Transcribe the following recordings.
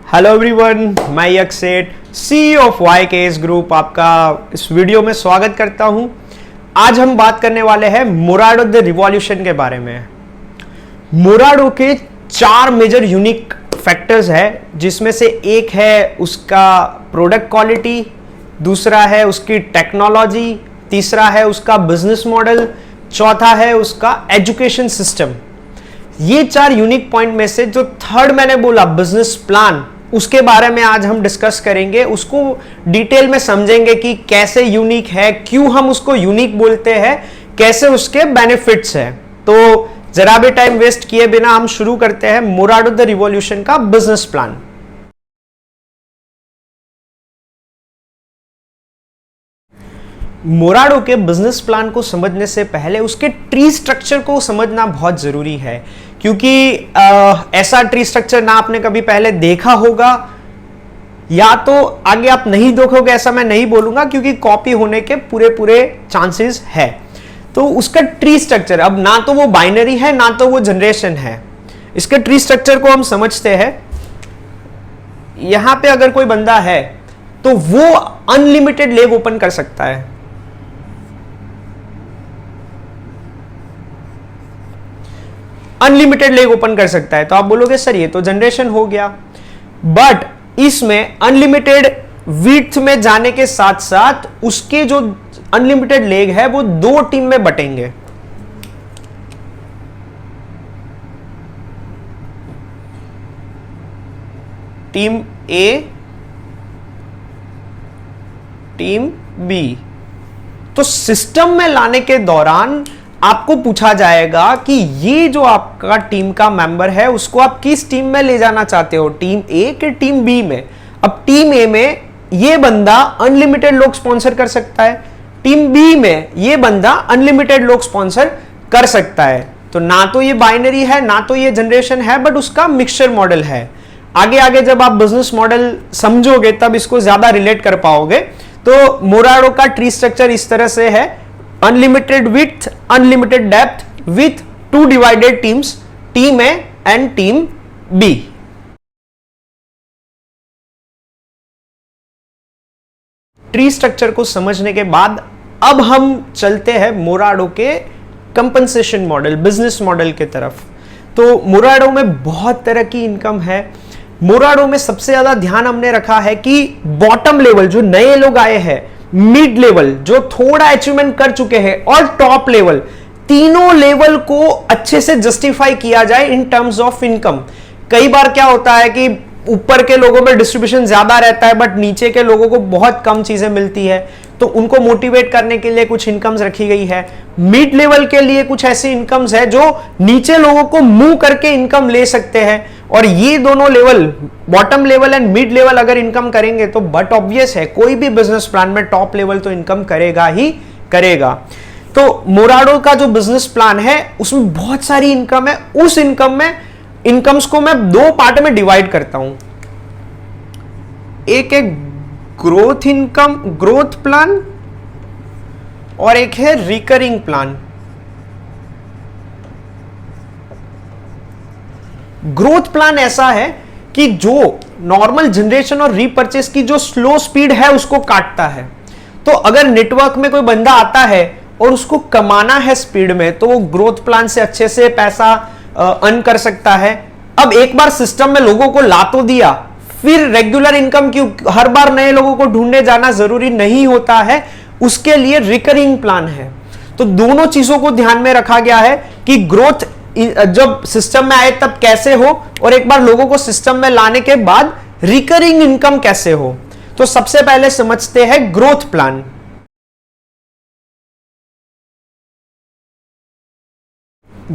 Hello everyone, मैं यक सेठ CEO ऑफ YKS ग्रुप आपका इस वीडियो में स्वागत करता हूं। आज हम बात करने वाले हैं मोराडो द रिवॉल्यूशन के बारे में। मोराडो के 4 मेजर यूनिक फैक्टर्स है, जिसमें से एक है उसका प्रोडक्ट क्वालिटी, दूसरा है उसकी टेक्नोलॉजी, तीसरा है उसका बिजनेस मॉडल, चौथा है उसका एजुकेशन सिस्टम। ये 4 यूनिक पॉइंट में से जो थर्ड मैंने बोला बिजनेस प्लान, उसके बारे में आज हम डिस्कस करेंगे। उसको डिटेल में समझेंगे कि कैसे यूनिक है, क्यों हम उसको यूनिक बोलते हैं, कैसे उसके बेनिफिट्स हैं। तो जरा भी टाइम वेस्ट किए बिना हम शुरू करते हैं मोराडो द रिवॉल्यूशन का बिजनेस प्लान। मोराडो के बिजनेस प्लान को समझने से पहले उसके ट्री स्ट्रक्चर को समझना बहुत जरूरी है, क्योंकि ऐसा ट्री स्ट्रक्चर ना आपने कभी पहले देखा होगा या तो आगे आप नहीं देखोगे, ऐसा मैं नहीं बोलूंगा, क्योंकि कॉपी होने के पूरे चांसेस है। तो उसका ट्री स्ट्रक्चर, अब ना तो वो बाइनरी है ना तो वो जनरेशन है। इसके ट्री स्ट्रक्चर को हम समझते हैं। यहां पे अगर कोई बंदा है तो वो अनलिमिटेड लेग ओपन कर सकता है। अनलिमिटेड लेग ओपन कर सकता है। तो आप बोलोगे सर ये तो जनरेशन हो गया, बट इसमें अनलिमिटेड विड्थ में जाने के साथ साथ उसके जो अनलिमिटेड लेग है वो 2 टीम में बटेंगे। टीम ए, टीम बी। तो सिस्टम में लाने के दौरान आपको पूछा जाएगा कि ये जो आपका टीम का मेंबर है उसको आप किस टीम में ले जाना चाहते हो, टीम ए के टीम बी में। अब टीम ए में ये बंदा अनलिमिटेड लोग स्पॉन्सर कर सकता है, टीम बी में ये बंदा अनलिमिटेड लोग स्पॉन्सर कर सकता है। तो ना तो ये बाइनरी है ना तो ये जनरेशन है, बट उसका मिक्सचर मॉडल है। आगे आगे जब आप बिजनेस मॉडल समझोगे तब इसको ज्यादा रिलेट कर पाओगे। तो मोराडो का ट्री स्ट्रक्चर इस तरह से है: unlimited width, unlimited depth with 2 divided teams, team A and team B. Tree structure को समझने के बाद अब हम चलते हैं मोराडो के कंपनसेशन मॉडल, बिजनेस मॉडल के तरफ। तो मोराडो में बहुत तरह की इनकम है। मोराडो में सबसे ज्यादा ध्यान हमने रखा है कि बॉटम लेवल जो नए लोग आए हैं, मिड लेवल जो थोड़ा अचीवमेंट कर चुके हैं, और टॉप लेवल, तीनों लेवल को अच्छे से जस्टिफाई किया जाए इन टर्म्स ऑफ इनकम। कई बार क्या होता है कि ऊपर के लोगों में डिस्ट्रीब्यूशन ज्यादा रहता है बट नीचे के लोगों को बहुत कम चीजें मिलती है, तो उनको मोटिवेट करने के लिए कुछ इनकम्स रखी गई है। मिड लेवल के लिए कुछ ऐसी इनकम्स है जो नीचे लोगों को मूव करके इनकम ले सकते हैं। और ये दोनों level, bottom level and mid level अगर इनकम करेंगे तो बट ऑब्वियस है कोई भी बिजनेस प्लान में टॉप लेवल तो इनकम करेगा ही करेगा। तो मोराडो का जो बिजनेस प्लान है उसमें बहुत सारी इनकम है। उस इनकम्स को मैं 2 पार्ट में डिवाइड करता हूं। एक है ग्रोथ इनकम, ग्रोथ प्लान, और एक है रिकरिंग प्लान। ग्रोथ प्लान ऐसा है कि जो नॉर्मल जनरेशन और रीपर्चेस की जो स्लो स्पीड है उसको काटता है। तो अगर नेटवर्क में कोई बंदा आता है और उसको कमाना है स्पीड में, तो वो ग्रोथ प्लान से अच्छे से पैसा अर्न कर सकता है। अब एक बार सिस्टम में लोगों को ला तो दिया, फिर रेगुलर इनकम की हर बार नए लोगों को ढूंढने जाना जरूरी नहीं होता है, उसके लिए रिकरिंग प्लान है। तो दोनों चीजों को ध्यान में रखा गया है कि ग्रोथ जब सिस्टम में आए तब कैसे हो, और एक बार लोगों को सिस्टम में लाने के बाद रिकरिंग इनकम कैसे हो। तो सबसे पहले समझते हैं ग्रोथ प्लान।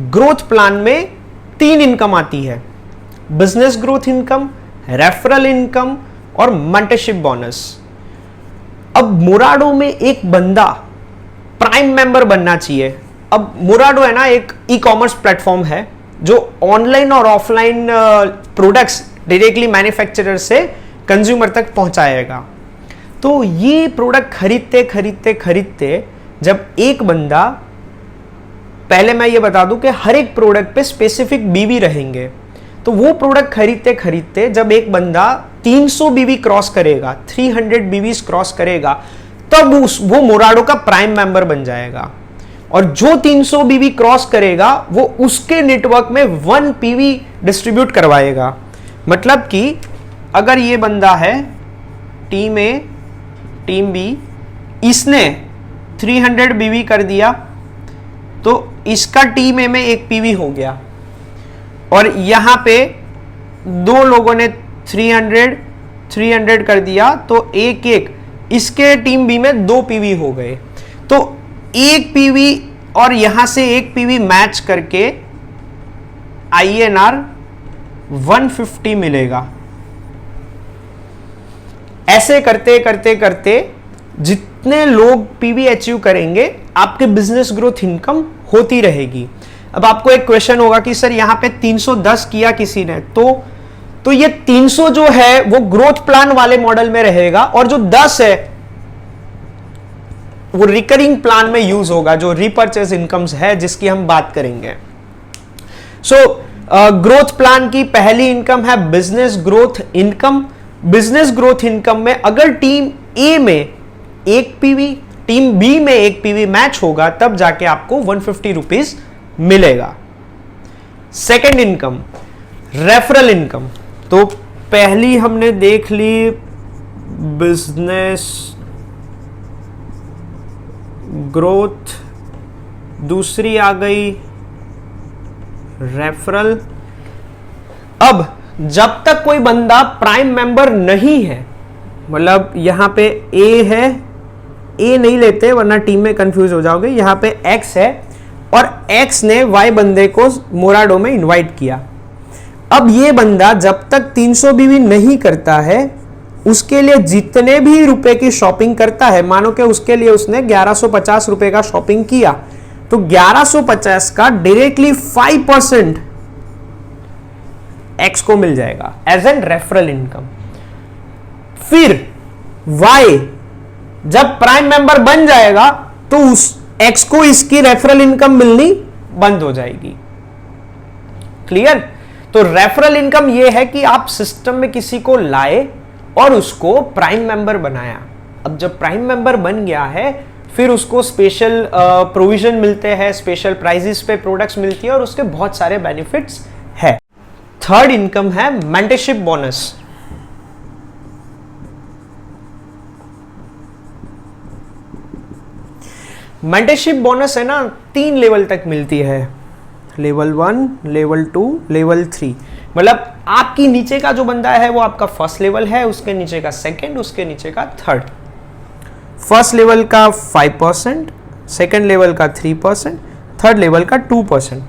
ग्रोथ प्लान में 3 इनकम आती है: business growth income, referral income और मेंटरशिप बोनस। अब मोराडो में एक बंदा प्राइम मेंबर बनना चाहिए। अब मोराडो है ना, एक ई कॉमर्स प्लेटफॉर्म है जो ऑनलाइन और ऑफलाइन प्रोडक्ट्स डायरेक्टली मैन्युफैक्चरर से कंज्यूमर तक पहुंचाएगा। तो ये प्रोडक्ट खरीदते जब एक बंदा, पहले मैं ये बता दूं कि हर एक प्रोडक्ट पे स्पेसिफिक बीवी रहेंगे। तो तो वो प्रोडक्ट खरीदते खरीदते जब एक बंदा 300 बीवी क्रॉस करेगा, 300 बीवीज क्रॉस करेगा, तब वो मोराडो का प्राइम मेंबर बन जाएगा। और जो 300 बीवी क्रॉस करेगा वो उसके नेटवर्क में 1 पीवी डिस्ट्रीब्यूट करवाएगा। मतलब कि अगर ये बंदा है टीम ए, टीम बी, इसने 300 बीवी कर दिया तो इसका टीम ए में 1 पीवी हो गया, और यहां पे 2 लोगों ने 300 कर दिया तो 1 इसके टीम बी में 2 पीवी हो गए। तो 1 पीवी और यहां से 1 पीवी मैच करके INR 150 मिलेगा। ऐसे करते करते करते जितने लोग पीवी अचीव करेंगे आपके बिजनेस ग्रोथ इनकम होती रहेगी। अब आपको एक क्वेश्चन होगा कि सर यहां पे 310 किया किसी ने, तो ये 300 जो है वो ग्रोथ प्लान वाले मॉडल में रहेगा, और जो 10 है वो रिकरिंग प्लान में यूज होगा, जो रीपर्चेज इनकम्स है जिसकी हम बात करेंगे। ग्रोथ प्लान की पहली इनकम है business growth income. Business growth income में अगर टीम ए में 1 पीवी, टीम बी में 1 पीवी मैच होगा, तब जाके आपको 150 रुपीज मिलेगा। Second income referral income. तो पहली हमने देख ली बिजनेस ग्रोथ, दूसरी आ गई रेफरल। अब जब तक कोई बंदा प्राइम मेंबर नहीं है, मतलब यहां पे ए है, ए नहीं लेते वरना टीम में कंफ्यूज हो जाओगे, यहां पे एक्स है और एक्स ने वाई बंदे को मोराडो में इनवाइट किया। अब ये बंदा जब तक 300 बीवी नहीं करता है, उसके लिए जितने भी रुपए की शॉपिंग करता है, मानो कि उसके लिए उसने 1150 रुपए का शॉपिंग किया, तो 1150 का डायरेक्टली 5% एक्स को मिल जाएगा एज एन रेफरल इनकम। फिर वाई जब प्राइम मेंबर बन जाएगा तो उस एक्स को इसकी रेफरल इनकम मिलनी बंद हो जाएगी। क्लियर? तो रेफरल इनकम यह है कि आप सिस्टम में किसी को लाए और उसको प्राइम मेंबर बनाया। अब जब प्राइम मेंबर बन गया है, फिर उसको स्पेशल प्रोविजन मिलते हैं, स्पेशल प्राइजेस पे प्रोडक्ट्स मिलती है और उसके बहुत सारे बेनिफिट्स है। थर्ड इनकम है मेंटरशिप बोनस। मेंटरशिप बोनस है ना, 3 लेवल तक मिलती है, लेवल 1, लेवल 2, लेवल 3। मतलब आपकी नीचे का जो बंदा है वो आपका फर्स्ट लेवल है, उसके नीचे का सेकंड, उसके नीचे का थर्ड। फर्स्ट लेवल का 5%, सेकंड लेवल का 3%, थर्ड लेवल का 2%।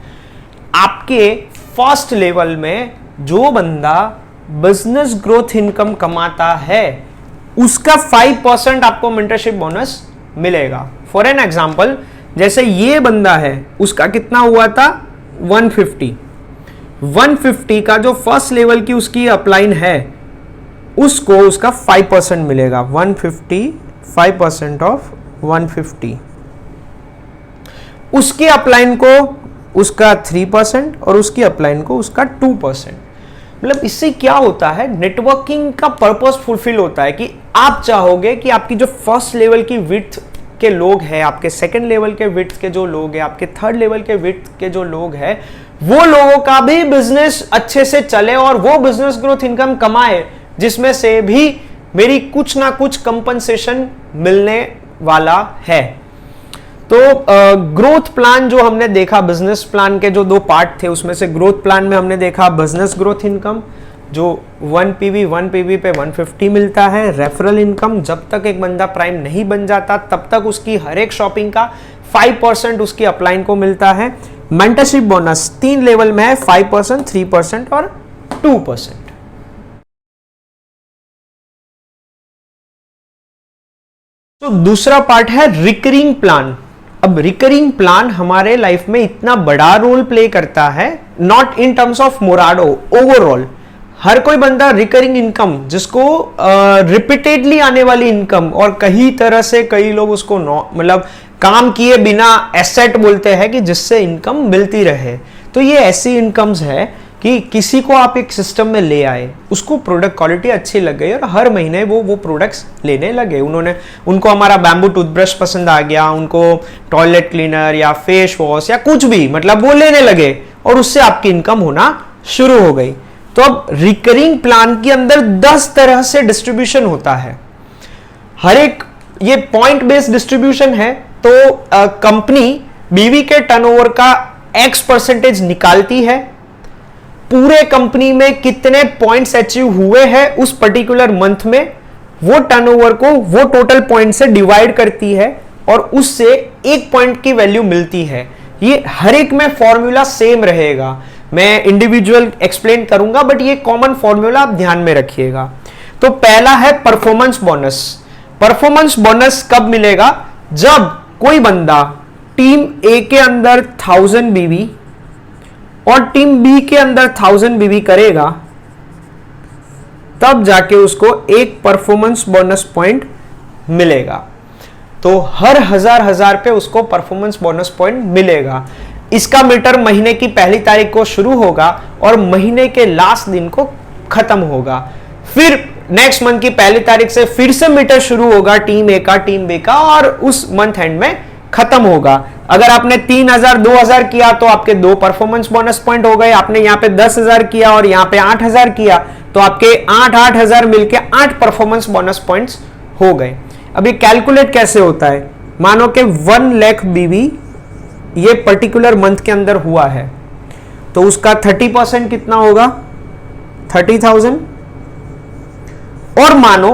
आपके फर्स्ट लेवल में जो बंदा बिजनेस ग्रोथ इनकम कमाता है उसका 5% आपको मेंटरशिप बोनस मिलेगा। फॉर एन एग्जाम्पल, जैसे ये बंदा है, उसका कितना हुआ था 150 का जो फर्स्ट लेवल की उसकी अपलाइन है, उसको उसका 5% मिलेगा। 150, 5% ऑफ 150, उसकी अपलाइन को उसका 3% और उसकी अपलाइन को उसका 2%। मतलब इससे क्या होता है, नेटवर्किंग का पर्पस फुलफिल होता है कि आप चाहोगे कि आपकी जो फर्स्ट लेवल की विड्थ के लोग हैं, आपके सेकंड लेवल के विड्थ के जो लोग हैं, आपके थर्ड लेवल के विड्थ के जो लोग हैं, वो लोगों का भी बिजनेस अच्छे से चले और वो बिजनेस ग्रोथ इनकम कमाए, जिसमें से भी मेरी कुछ ना कुछ कंपनसेशन मिलने वाला है। तो ग्रोथ प्लान जो हमने देखा, बिजनेस प्लान के जो 2 पार्ट थे, उसमें से ग्रोथ प्लान में हमने देखा बिजनेस ग्रोथ इनकम जो 1 पीवी पे 150 मिलता है। रेफरल इनकम, जब तक एक बंदा प्राइम नहीं बन जाता तब तक उसकी हर एक शॉपिंग का 5% उसकी अपलाइन को मिलता है। मेंटरशिप बोनस 3 लेवल में है, 5%, 3% और 2%। तो दूसरा पार्ट है रिकरिंग प्लान। अब रिकरिंग प्लान हमारे लाइफ में इतना बड़ा रोल प्ले करता है, नॉट इन टर्म्स ऑफ मोराडो, ओवरऑल हर कोई बंदा रिकरिंग इनकम, जिसको रिपीटेडली आने वाली इनकम, और कई तरह से कई लोग उसको मतलब काम किए बिना एसेट बोलते हैं कि जिससे इनकम मिलती रहे। तो ये ऐसी इनकम्स है कि किसी को आप एक सिस्टम में ले आए, उसको प्रोडक्ट क्वालिटी अच्छी लग गई और हर महीने वो प्रोडक्ट्स लेने लगे। उनको हमारा बैम्बू टूथब्रश पसंद आ गया, उनको टॉयलेट क्लीनर या फेस वॉश या कुछ भी, मतलब वो लेने लगे और उससे आपकी इनकम होना शुरू हो गई। तो अब रिकरिंग प्लान के अंदर 10 तरह से डिस्ट्रीब्यूशन होता है। हर एक ये पॉइंट बेस्ड डिस्ट्रीब्यूशन है। तो कंपनी बीवी के टर्नओवर का X% निकालती है, पूरे कंपनी में कितने पॉइंट्स अचीव हुए हैं उस पर्टिकुलर मंथ में, वो टर्नओवर को वो टोटल पॉइंट से डिवाइड करती है और उससे 1 पॉइंट की वैल्यू मिलती है। ये हर एक में फॉर्मूला सेम रहेगा, मैं इंडिविजुअल एक्सप्लेन करूंगा, बट ये कॉमन फॉर्मूला आप ध्यान में रखिएगा। तो पहला है परफॉर्मेंस बोनस। परफॉर्मेंस बोनस कब मिलेगा? जब कोई बंदा टीम ए के अंदर 1000 बीवी और टीम बी के अंदर 1000 बीवी करेगा, तब जाके उसको एक परफॉर्मेंस बोनस पॉइंट मिलेगा। तो हर हजार पे उसको परफॉर्मेंस बोनस पॉइंट मिलेगा। इसका मीटर महीने की पहली तारीख को शुरू होगा और महीने के लास्ट दिन को खत्म होगा। फिर नेक्स्ट मंथ की पहली तारीख से फिर से मीटर शुरू होगा टीम ए का, टीम बी का, और उस मंथ एंड में खत्म होगा। अगर आपने 3000 2000 किया तो आपके 2 परफॉर्मेंस बोनस पॉइंट हो गए। आपने यहाँ पे 10,000 किया और यहाँ पे 8000 किया तो आपके 8,000 मिलके 8 परफॉर्मेंस बोनस पॉइंट्स हो गए। अब ये कैलकुलेट कैसे होता है? मानो कि 1 लाख बीवी ये पर्टिकुलर मंथ के अंदर हुआ है, तो उसका 30% कितना होगा? 30,000। और मानो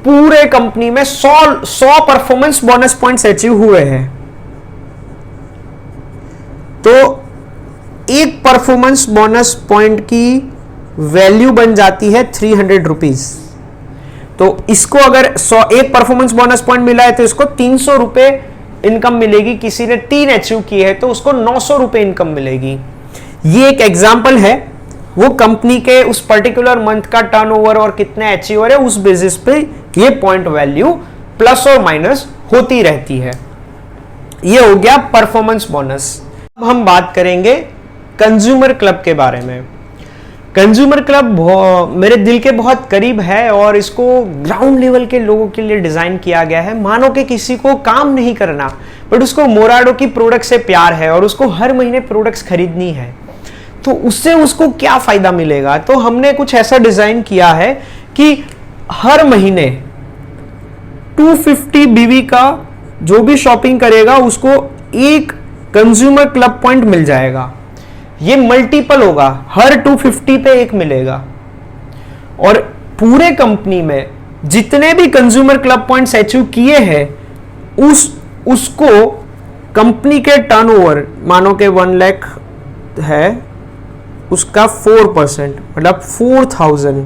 पूरे कंपनी में 100 परफॉर्मेंस बोनस पॉइंट्स अचीव हुए हैं, तो एक परफॉर्मेंस बोनस पॉइंट की वैल्यू बन जाती है 300 रुपीज। तो इसको अगर एक परफॉर्मेंस बोनस पॉइंट मिला है तो इसको 300 रुपए इनकम मिलेगी। किसी ने 3 अचीव किए हैं तो उसको 900 रुपए इनकम मिलेगी। ये एक एग्जाम्पल है, वो कंपनी के उस पर्टिकुलर मंथ का टर्नओवर और कितने अचीवर है उस बेसिस पे ये पॉइंट वैल्यू प्लस और माइनस होती रहती है। ये हो गया परफॉर्मेंस बोनस। अब हम बात करेंगे कंज्यूमर क्लब के बारे में। कंज्यूमर क्लब मेरे दिल के बहुत करीब है और इसको ग्राउंड लेवल के लोगों के लिए डिजाइन किया गया है। मानो कि किसी को काम नहीं करना, बट उसको मोराडो की प्रोडक्ट से प्यार है और उसको हर महीने प्रोडक्ट्स खरीदनी है, तो उससे उसको क्या फायदा मिलेगा? तो हमने कुछ ऐसा डिजाइन किया है कि हर महीने 250 बीवी का जो भी शॉपिंग करेगा उसको एक कंज्यूमर क्लब पॉइंट मिल जाएगा। ये मल्टीपल होगा, हर 250 पे एक मिलेगा। और पूरे कंपनी में जितने भी कंज्यूमर क्लब पॉइंट्स अचीव किए हैं उसको कंपनी के टर्नओवर, मानो के 1 लाख है, उसका 4% मतलब 4000,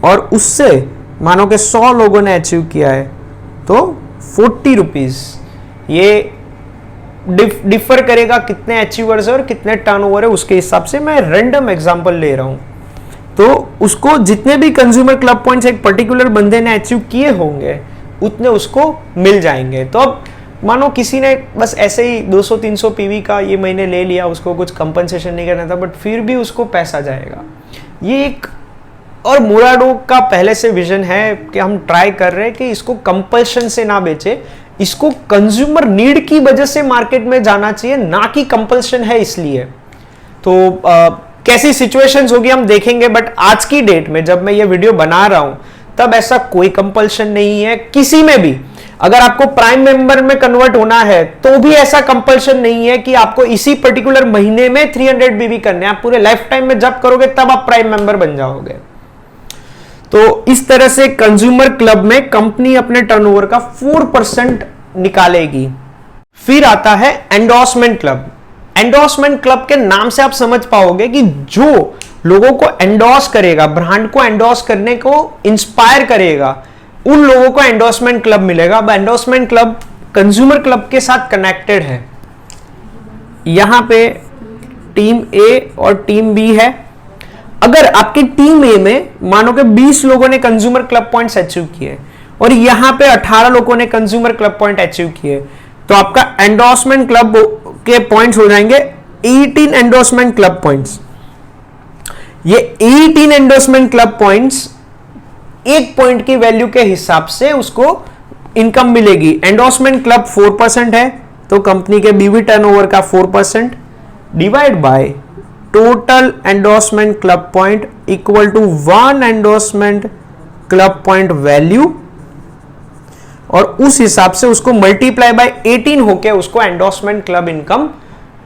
और उससे मानो के 100 लोगों ने अचीव किया है तो 40 रुपीज। ये डिफर करेगा कितने अचीवर्स है और कितने टर्नओवर है उसके हिसाब से। मैं रैंडम एग्जांपल ले रहा हूं। तो उसको जितने भी कंज्यूमर क्लब पॉइंट्स एक पर्टिकुलर बंदे ने अचीव किए होंगे उतने उसको मिल जाएंगे। तो अब मानो किसी ने बस ऐसे ही 200-300 पीवी का ये महीने ले लिया, उसको कुछ कंपनसेशन नहीं करना था, बट फिर भी उसको पैसा जाएगा। ये एक और मोराडो का पहले से विजन है कि हम ट्राई कर रहे हैं कि इसको कंपल्शन से ना बेचे, इसको कंज्यूमर नीड की वजह से मार्केट में जाना चाहिए, ना कि कंपल्शन है इसलिए। तो कैसी सिचुएशंस होगी हम देखेंगे, बट आज की डेट में जब मैं ये वीडियो बना रहा हूं तब ऐसा कोई कंपल्शन नहीं है किसी में भी। अगर आपको प्राइम मेंबर में कन्वर्ट होना है तो भी ऐसा कंपल्शन नहीं है कि आपको इसी पर्टिकुलर महीने में 300 बीबी करने, आप पूरे लाइफ टाइम में जब करोगे तब आप प्राइम मेंबर बन जाओगे। तो इस तरह से कंज्यूमर क्लब में कंपनी अपने टर्नओवर का 4% निकालेगी। फिर आता है एंडोर्समेंट क्लब। एंडोर्समेंट क्लब के नाम से आप समझ पाओगे कि जो लोगों को एंडोर्स करेगा, ब्रांड को एंडोर्स करने को इंस्पायर करेगा, उन लोगों को एंडोर्समेंट क्लब मिलेगा। अब एंडोर्समेंट क्लब कंज्यूमर क्लब के साथ कनेक्टेड है। यहां पे टीम ए और टीम बी है। अगर आपकी टीम ए में मानो कि 20 लोगों ने कंज्यूमर क्लब पॉइंट्स अचीव किए और यहां पे 18 लोगों ने कंज्यूमर क्लब पॉइंट अचीव किए, तो आपका एंडोर्समेंट क्लब के पॉइंट्स हो जाएंगे 18 एंडोर्समेंट क्लब पॉइंट्स। ये 18 एंडोर्समेंट क्लब पॉइंट्स एक पॉइंट की वैल्यू के हिसाब से उसको इनकम मिलेगी। एंडोर्समेंट क्लब 4% है तो कंपनी के बीवी टर्नओवर का 4% divide by total endorsement club point equal to 1 endorsement club point value, और उस हिसाब से उसको मल्टीप्लाई बाय 18 होके उसको एंडोर्समेंट क्लब इनकम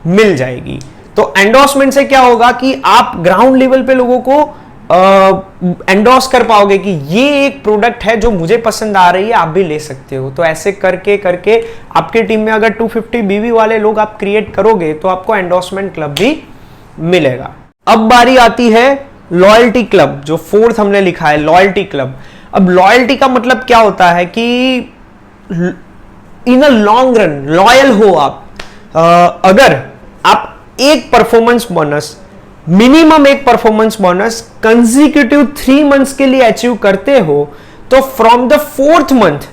मिल जाएगी। तो एंडोर्समेंट से क्या होगा कि आप ग्राउंड लेवल पे लोगों को एंडोर्स कर पाओगे कि ये एक प्रोडक्ट है जो मुझे पसंद आ रही है, आप भी ले सकते हो। तो ऐसे करके करके आपकी टीम में अगर 250 बीवी वाले लोग आप क्रिएट करोगे तो आपको एंडोर्समेंट क्लब भी मिलेगा। अब बारी आती है लॉयल्टी क्लब, जो 4th हमने लिखा है लॉयल्टी क्लब। अब लॉयल्टी का मतलब क्या होता है कि इन अ लॉन्ग रन लॉयल हो आप। अगर आप एक परफॉर्मेंस बोनस, मिनिमम एक परफॉर्मेंस बोनस कंसेक्यूटिव 3 मंथ्स के लिए अचीव करते हो तो फ्रॉम द 4th मंथ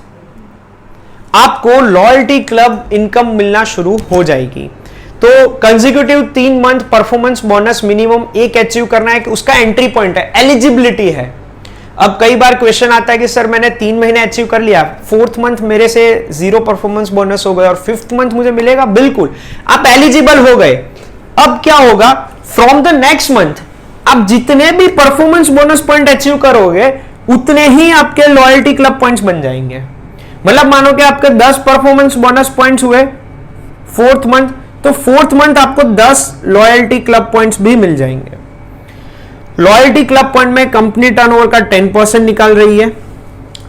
आपको लॉयल्टी क्लब इनकम मिलना शुरू हो जाएगी। तो consecutive 3 month performance bonus minimum एक अचीव करना है कि उसका एंट्री पॉइंट है, एलिजिबिलिटी है। अब कई बार क्वेश्चन आता है कि सर मैंने 3 महीने अचीव कर लिया, 4th मंथ मेरे से 0 परफॉर्मेंस बोनस हो गया और 5th मंथ मुझे मिलेगा, बिल्कुल आप एलिजिबल हो गए। अब क्या होगा, फ्रॉम द नेक्स्ट मंथ आप जितने भी परफॉर्मेंस बोनस पॉइंट अचीव करोगे उतने ही आपके लॉयल्टी क्लब पॉइंट्स बन जाएंगे। मतलब मानो कि आपके 10 परफॉर्मेंस बोनस पॉइंट्स हुए 4th मंथ, तो 4th मंथ आपको 10 लॉयल्टी क्लब पॉइंट्स भी मिल जाएंगे। लॉयल्टी क्लब पॉइंट में कंपनी टर्नओवर का 10% निकाल रही है।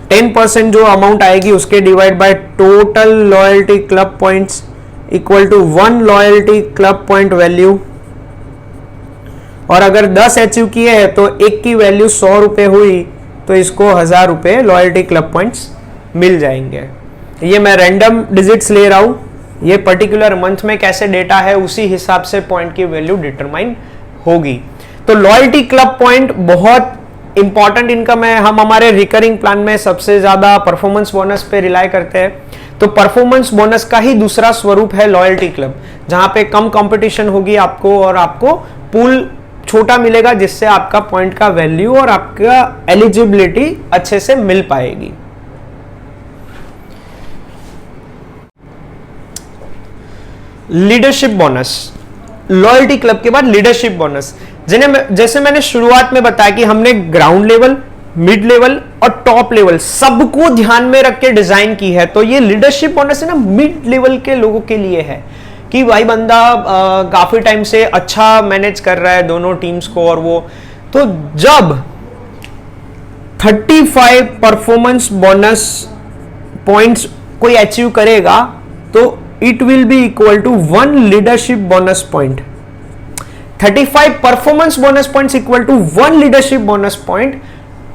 10% जो अमाउंट आएगी उसके divide by total loyalty club points equal to 1 loyalty club point value, और अगर 10 अचीव किए हैं तो एक की वैल्यू 100 रुपए हुई तो इसको 1000 रुपए लॉयल्टी क्लब पॉइंट्स मिल जाएंगे। ये मैं रैंडम डिजिट्स ले रहा हूं, ये पर्टिकुलर मंथ में कैसे डेटा है उसी हिसाब से पॉइंट की वैल्यू डिटरमाइन होगी। तो लॉयल्टी क्लब पॉइंट बहुत इंपॉर्टेंट इनकम है। हम हमारे रिकरिंग प्लान में सबसे ज्यादा परफॉर्मेंस बोनस पे रिलाई करते हैं, तो परफॉर्मेंस बोनस का ही दूसरा स्वरूप है लॉयल्टी क्लब, जहां पे कम कंपटीशन होगी आपको और आपको पूल छोटा मिलेगा जिससे आपका पॉइंट का वैल्यू और आपका एलिजिबिलिटी अच्छे से मिल पाएगी। लीडरशिप बोनस, लॉयल्टी क्लब के बाद लीडरशिप बोनस, जैसे मैंने शुरुआत में बताया कि हमने ग्राउंड लेवल, मिड लेवल और टॉप लेवल सबको ध्यान में रख के डिजाइन की है। तो ये लीडरशिप बोनस है ना, मिड लेवल के लोगों के लिए है कि भाई बंदा काफी टाइम से अच्छा मैनेज कर रहा है दोनों टीम्स को, और वो तो जब 35 परफॉर्मेंस बोनस पॉइंट्स कोई अचीव करेगा तो it will be equal to 1 leadership bonus point. 35 performance bonus points equal to 1 leadership bonus point,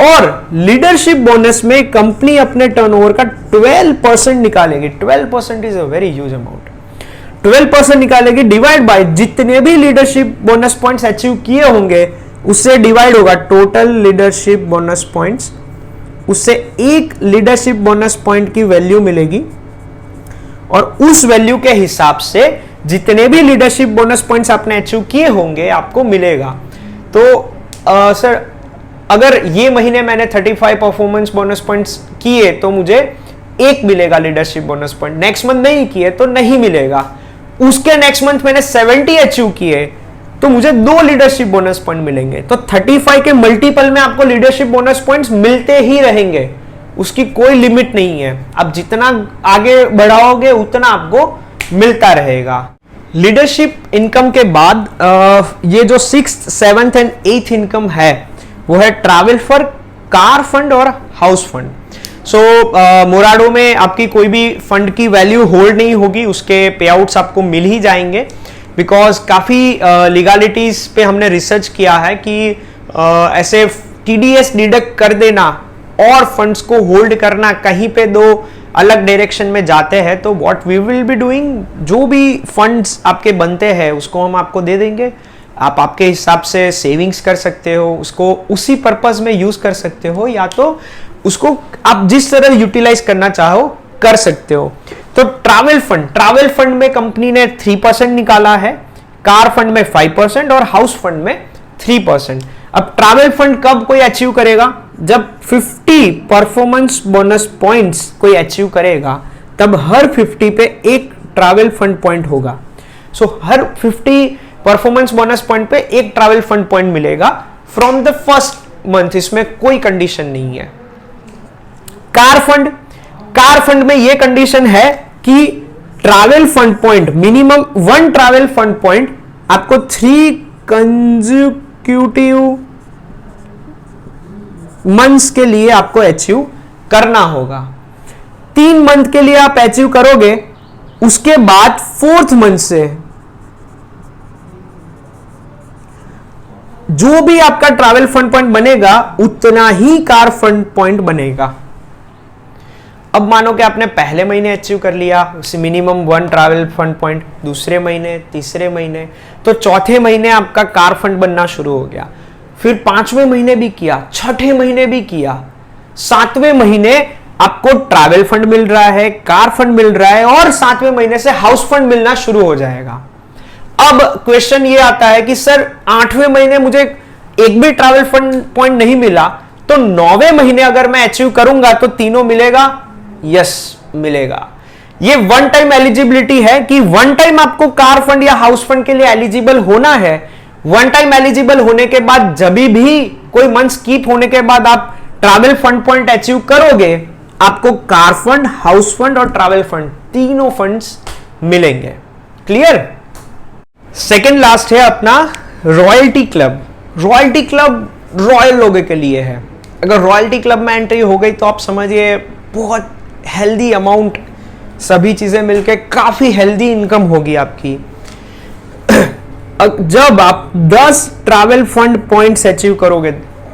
और लीडरशिप बोनस में कंपनी अपने टर्नओवर का 12% निकालेगी। 12% is a very huge amount. 12% निकालेगी, डिवाइड बाय जितने भी लीडरशिप बोनस पॉइंट्स अचीव किए होंगे उससे डिवाइड होगा टोटल लीडरशिप बोनस पॉइंट्स, उससे एक लीडरशिप बोनस पॉइंट की वैल्यू मिलेगी और उस वैल्यू के हिसाब से जितने भी लीडरशिप बोनस पॉइंट्स आपने अचीव किए होंगे आपको मिलेगा। तो सर अगर ये महीने मैंने 35 परफॉर्मेंस बोनस पॉइंट्स किए तो मुझे एक मिलेगा leadership bonus point, next month नहीं किए तो नहीं मिलेगा। उसके नेक्स्ट मंथ मैंने 70 अचीव किए तो मुझे 2 लीडरशिप बोनस पॉइंट मिलेंगे। तो 35 के मल्टीपल में आपको लीडरशिप बोनस पॉइंट्स मिलते ही रहेंगे, उसकी कोई लिमिट नहीं है। आप जितना आगे बढ़ाओगे उतना आपको मिलता रहेगा। लीडरशिप इनकम के बाद ये जो 6th, 7th and 8th income है वो है ट्रैवल फॉर कार फंड और हाउस फंड। सो मोराडो में आपकी कोई भी फंड की वैल्यू होल्ड नहीं होगी, उसके पे आउट्स आपको मिल ही जाएंगे, बिकॉज काफ़ी लीगालिटीज़ पे हमने रिसर्च किया है कि ऐसे टीडीएस डिडक्ट कर देना और फंड्स को होल्ड करना कहीं पे 2 अलग डायरेक्शन में जाते हैं। तो what we will be doing, जो भी फंड्स आपके बनते हैं उसको हम आपको दे देंगे, आप आपके हिसाब से सेविंग्स कर सकते हो, उसको उसी पर्पस में यूज कर सकते हो, या तो उसको आप जिस तरह यूटिलाइज करना चाहो कर सकते हो। तो ट्रैवल फंड में कंपनी ने 3% निकाला है, कार फंड में 5% और हाउस फंड में 3%। अब ट्रैवल फंड कब कोई अचीव करेगा? जब 50 परफॉर्मेंस बोनस पॉइंट्स कोई अचीव करेगा, तब हर 50 पे एक ट्रैवल फंड पॉइंट होगा। सो हर 50 परफॉर्मेंस बोनस पॉइंट पे एक ट्रैवल फंड पॉइंट मिलेगा फ्रॉम द फर्स्ट मंथ। इसमें कोई कंडीशन नहीं है। कार फंड में यह कंडीशन है कि travel fund point minimum 1 travel fund point आपको 3 कंसेक्यूटिव मंथ्स के लिए आपको अचीव करना होगा। 3 मंथ के लिए आप अचीव करोगे, उसके बाद 4th मंथ से जो भी आपका ट्रैवल फंड पॉइंट बनेगा उतना ही कार फंड पॉइंट बनेगा। अब मानो कि आपने पहले महीने अचीव कर लिया मिनिमम 1 ट्रैवल फंड पॉइंट, दूसरे महीने, तीसरे महीने, तो चौथे महीने आपका कार फंड बनना शुरू हो गया। फिर 5वें महीने भी किया, 6ठे महीने भी किया, 7वें महीने आपको ट्रैवल फंड मिल रहा है, कार फंड मिल रहा है और 7वें महीने से हाउस फंड मिलना शुरू हो जाएगा। अब क्वेश्चन ये आता है कि सर 8वें महीने मुझे एक भी ट्रैवल फंड पॉइंट नहीं मिला, तो 9वें महीने अगर मैं अचीव करूंगा तो तीनों मिलेगा? यस, मिलेगा। ये वन टाइम एलिजिबिलिटी है कि वन टाइम आपको कार फंड या हाउस फंड के लिए एलिजिबल होना है। वन टाइम एलिजिबल होने के बाद जब भी कोई मंथ स्किप होने के बाद आप ट्रैवल फंड पॉइंट अचीव करोगे, आपको कार फंड, हाउस फंड और ट्रैवल फंड तीनों फंड्स मिलेंगे। क्लियर? सेकेंड लास्ट है अपना royalty club. Royalty club royal लोगों के लिए है। अगर रॉयल्टी क्लब में एंट्री हो गई तो आप समझिए बहुत हेल्दी अमाउंट, सभी चीजें मिलके काफी हेल्दी इनकम होगी आपकी। जब आप 10 ट्रैवल फंड पॉइंट्स अचीव करोगे,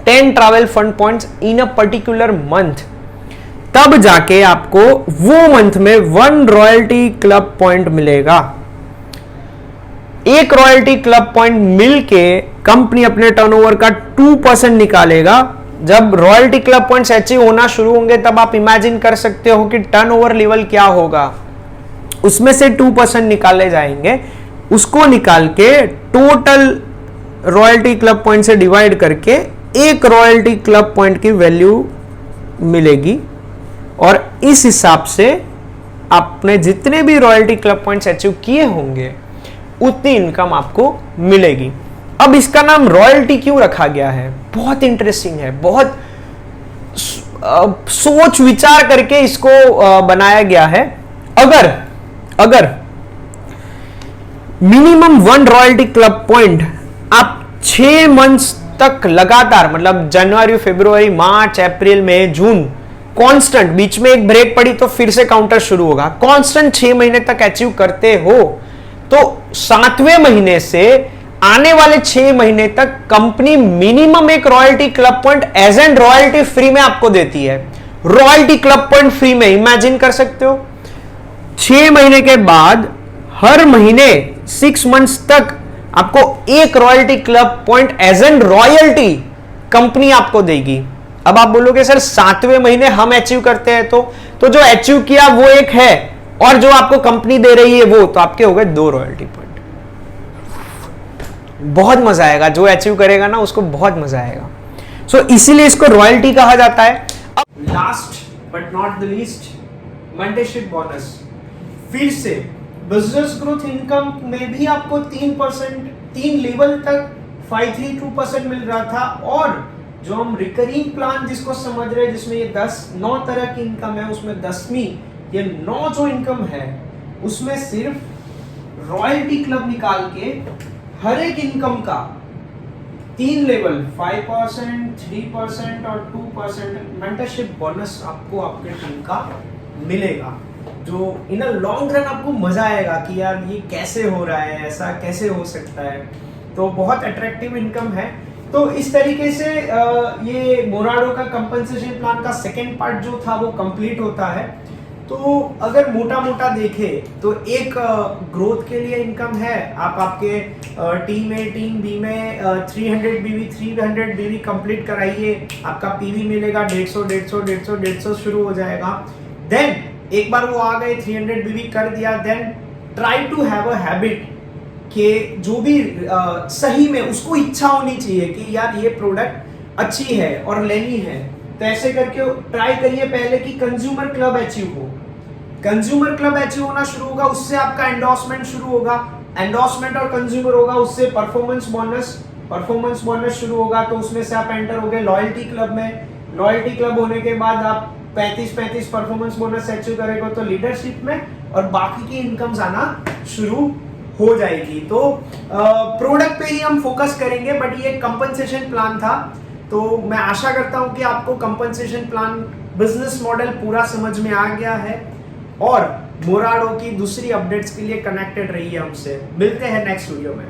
10 travel fund points in a particular month, तब जाके आपको वो मंथ में 1 रॉयल्टी क्लब पॉइंट मिलेगा। एक रॉयल्टी क्लब पॉइंट मिलके कंपनी अपने टर्नओवर का 2% निकालेगा। जब रॉयल्टी क्लब पॉइंट्स अचीव होना शुरू होंगे तब आप इमेजिन कर सकते हो कि टर्नओवर लेवल क्या होगा। उसमें से 2% निकाले जाएंगे, उसको निकाल के टोटल रॉयल्टी क्लब पॉइंट से डिवाइड करके एक रॉयल्टी क्लब पॉइंट की वैल्यू मिलेगी और इस हिसाब से आपने जितने भी रॉयल्टी क्लब पॉइंट्स अचीव किए होंगे उतनी इनकम आपको मिलेगी। अब इसका नाम रॉयल्टी क्यों रखा गया है? बहुत इंटरेस्टिंग है, बहुत सोच विचार करके इसको बनाया गया है। अगर मिनिमम 1 रॉयल्टी क्लब पॉइंट आप 6 मंथ्स तक लगातार, मतलब जनवरी, फरवरी, मार्च, अप्रैल, मई, जून, कांस्टेंट, बीच में एक ब्रेक पड़ी तो फिर से काउंटर शुरू होगा, कांस्टेंट 6 महीने तक अचीव करते हो तो 7वें महीने से आने वाले 6 महीने तक कंपनी मिनिमम एक royalty club point as and royalty free में आपको देती है। रॉयल्टी क्लब पॉइंट फ्री में, इमेजिन कर सकते हो। 6 महीने के बाद हर महीने 6 मंथ्स तक आपको एक royalty club point as and royalty company आपको देगी। अब आप बोलोगे सर 7वें महीने हम अचीव करते हैं तो जो अचीव किया वो एक है और जो आपको कंपनी दे रही है वो, तो आपके हो गए 2 रॉयल्टी पॉइंट। बहुत मजा आएगा, जो अचीव करेगा ना उसको बहुत मजा आएगा। सो इसीलिए इसको रॉयल्टी कहा जाता है। अब last but not the least, mentorship bonus. फिर से बिजनेस ग्रोथ इनकम में भी आपको 3 लेवल तक 532% मिल रहा था और जो हम रिकरिंग प्लान जिसको समझ रहे हैं, जिसमें ये 9 तरह की इनकम है, उसमें 10वीं ये 9 जो इनकम है उसमें सिर्फ रॉयल्टी क्लब निकाल के हर एक इनकम का 3 लेवल 5%, 3% और 2% मेंटरशिप बोनस आपको आपके टीम का मिलेगा, जो इन अ लॉन्ग रन आपको मजा आएगा कि यार ये कैसे हो रहा है, ऐसा कैसे हो सकता है। तो बहुत अट्रैक्टिव इनकम है। तो इस तरीके से ये मोराडो का कंपनसेशन प्लान का सेकेंड पार्ट जो था वो कंप्लीट होता है। तो अगर मोटा मोटा देखें तो एक ग्रोथ के लिए इनकम है, आप आपके टीम ए टीम बी में 300 बीवी कंप्लीट कराइए, आपका पीवी मिलेगा 150 शुरू हो जाएगा। देन एक बार वो आ गए 300 बीवी कर दिया, then try to have a habit कि जो भी सही में उसको इच्छा होनी चाहिए कि यार ये प्रोडक्ट अच्छी है और लेनी है, तो ऐसे करके ट्राई करिए पहले कि कंज्यूमर क्लब अचीव हो। कंज्यूमर क्लब अचीव होना शुरू होगा, उससे आपका एंडोर्समेंट शुरू होगा, एंडोर्समेंट और कंज्यूमर होगा, उससे परफॉर्मेंस बोनस शुरू होगा, तो उसमें से आप एंटर हो गए लॉयल्टी क्लब में। लॉयल्टी क्लब होने के बाद आप 35 परफॉर्मेंस बोनस अचीव करेगा तो लीडरशिप में, और बाकी की इनकम्स आना शुरू हो जाएगी। तो प्रोडक्ट पे ही हम फोकस करेंगे, बट ये कंपनसेशन प्लान था। तो मैं आशा करता हूं कि आपको कंपनसेशन प्लान बिजनेस मॉडल पूरा समझ में आ गया है, और मोराडो की दूसरी अपडेट्स के लिए कनेक्टेड रहिए हमसे। मिलते हैं नेक्स्ट वीडियो में।